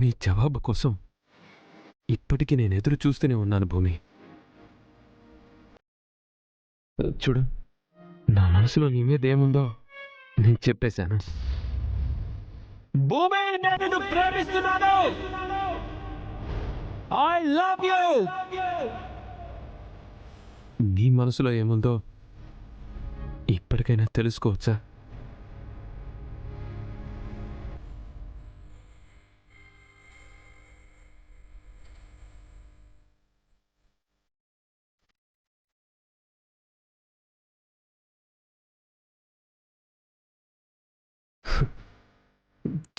మీ జవాబు కోసం ఇప్పటికీ నేను ఎదురు చూస్తూనే ఉన్నాను భూమి. చూడు, నా మనసులో నీ మీద ఏముందో నేను చెప్పేశాను. భూమి, నేను నిన్ను ప్రేమిస్తున్నాను. I love you. నీ మనసులో ఏముందో ఇప్పటికైనా తెలుసుకోవచ్చా?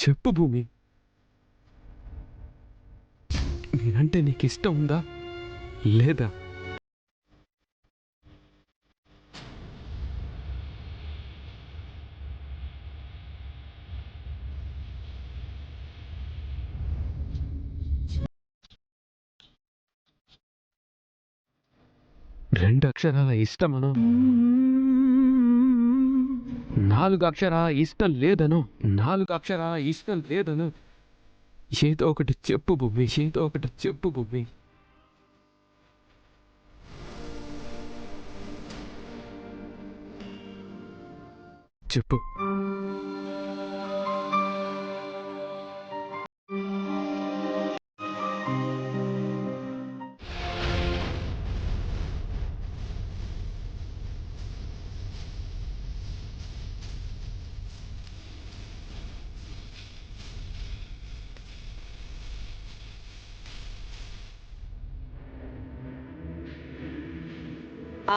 చెప్పు భూమి, నేనంటే నీకు ఇష్టం ఉందా లేదా? రెండు అక్షరాల ఇష్టమను, 4 అక్షరాల ఇష్టం లేదను, 4 అక్షరాల ఇష్టం లేదను. ఏదో ఒకటి చెప్పు భూమి, ఏదో ఒకటి చెప్పు భూమి. చెప్పు.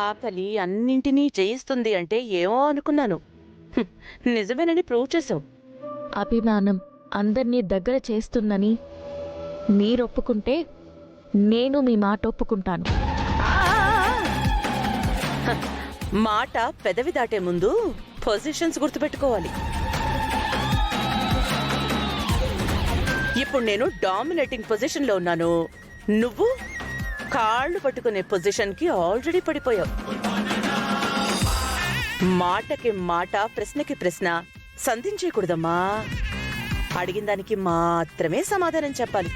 ఆకలి అన్నింటినీ జయిస్తుంది అంటే ఏమో అనుకున్నాను. నిజమేనని ప్రూవ్ చేసావు. అభిమానం అందర్నీ దగ్గర చేస్తుందని మీరొప్పుకుంటే నేను మీ మాట ఒప్పుకుంటాను. మాట పెదవి దాటే ముందు పొజిషన్స్ గుర్తుపెట్టుకోవాలి. ఇప్పుడు నేను డామినేటింగ్ పొజిషన్లో ఉన్నాను, నువ్వు కాళ్ళు పట్టుకునే పొజిషన్కి ఆల్రెడీ పడిపోయావు. మాటకి మాట, ప్రశ్నకి ప్రశ్న సంధించేయకూడదమ్మా. అడిగిన దానికి మాత్రమే సమాధానం చెప్పాలి.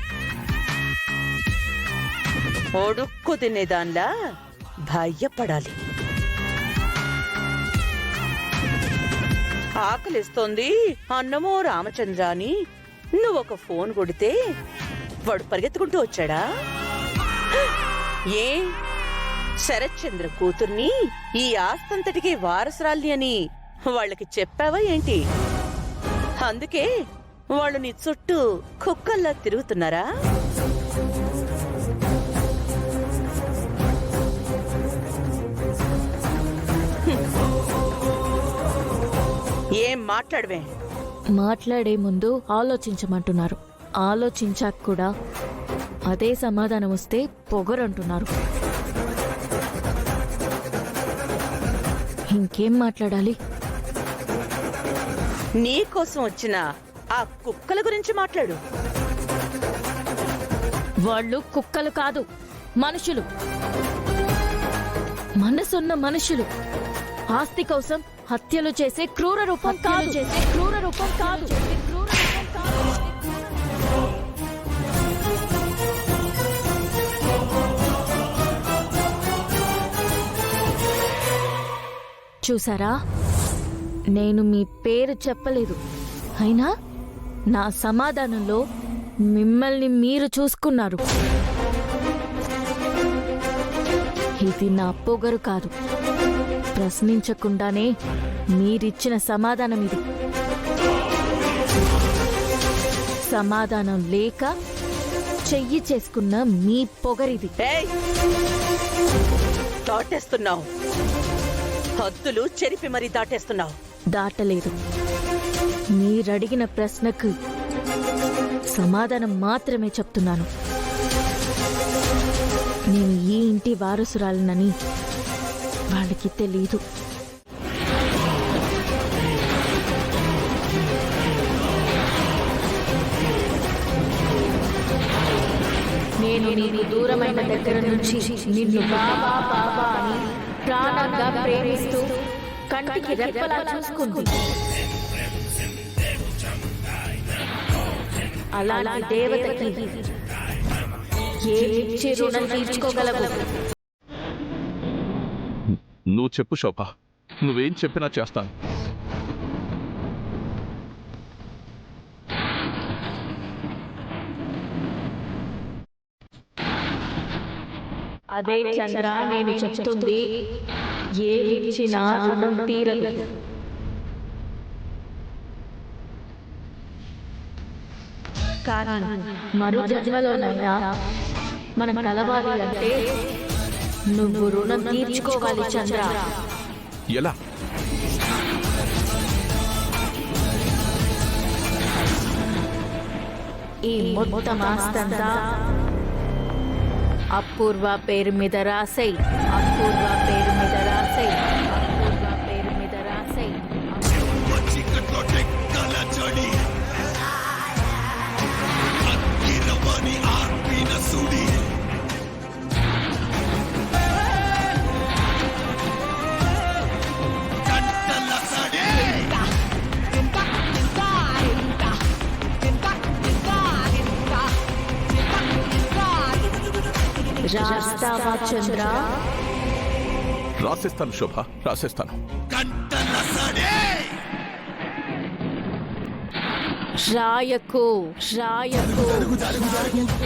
ఒడుక్కు తినేదాన్లా భయపడాలి. ఆకలిస్తోంది అన్నమో రామచంద్ర అని నువ్వొక ఫోన్ కొడితే వాడు పరిగెత్తుకుంటూ వచ్చాడా? ఏ శరత్చంద్ర కూతుర్ని ఈ ఆస్తంతటికి వారసురాల్ని అని వాళ్ళకి చెప్పావా ఏంటి? అందుకే వాళ్ళు నీ చుట్టూ కుక్కల్లా తిరుగుతున్నారా? ఏం మాట్లాడవే? మాట్లాడే ముందు ఆలోచించమంటున్నారు. ఆలోచించాక కూడా అదే సమాధానం వస్తే పొగరంటున్నారు. ఇంకేం మాట్లాడాలి? నీకోసం వచ్చిన ఆ కుక్కల గురించి మాట్లాడు. వాళ్ళు కుక్కలు కాదు, మనుషులు. మనసున్న మనుషులు. ఆస్తి కోసం హత్యలు చేసే క్రూర రూపం కాదు. చూసారా, నేను మీ పేరు చెప్పలేదు, అయినా నా సమాధానంలో మిమ్మల్ని మీరు చూసుకున్నారు. ఇది నా పొగరు కాదు. ప్రశ్నించకుండానే మీరిచ్చిన సమాధానం ఇది. సమాధానం లేక చెయ్యి చేసుకున్న మీ పొగరిది. దాటేస్తున్నావు, హద్దులు చెరిపి మరీ దాటేస్తున్నావు. దాటలేదు. మీరడిగిన ప్రశ్నకు సమాధానం మాత్రమే చెప్తున్నాను. నేను ఈ ఇంటి వారసురాలనని వాళ్ళకి తెలీదు. నేను నీకు దూరమైన దగ్గర నుంచి నిన్ను బాబా బాబా అని ప్రాణంగా ప్రేమిస్తూ కంటికి రెప్పలా చూసుకుంది. అలాంటి దేవతకి ఏ ఇచ్చి రుణం తీర్చుకోగలవు? నువ్వు చెప్పు శోభ, నువ్వేం చెప్పినా చేస్తాను. అదే చంద్ర, నేను చెప్తుంది ఏ ఇచ్చినా రుణం తీరదు. కానీ మరో జన్మలోనైనా మనం కలవాలి అంటే నువ్వు రుణం తీర్చుకోవాలి చంద్ర. ఎలా? ఈ మొత్తం ఆస్తంతా అపూర్వ పేరు మీద రాసై, అపూర్వ పేరు మీద రాసై, అపూర్వ పేరు మీద రాసై. రాస్తావా చంద్ర? రాసేస్తాను శోభ, రాసేస్తాను. రాయకు, రాయకు, రాయకు.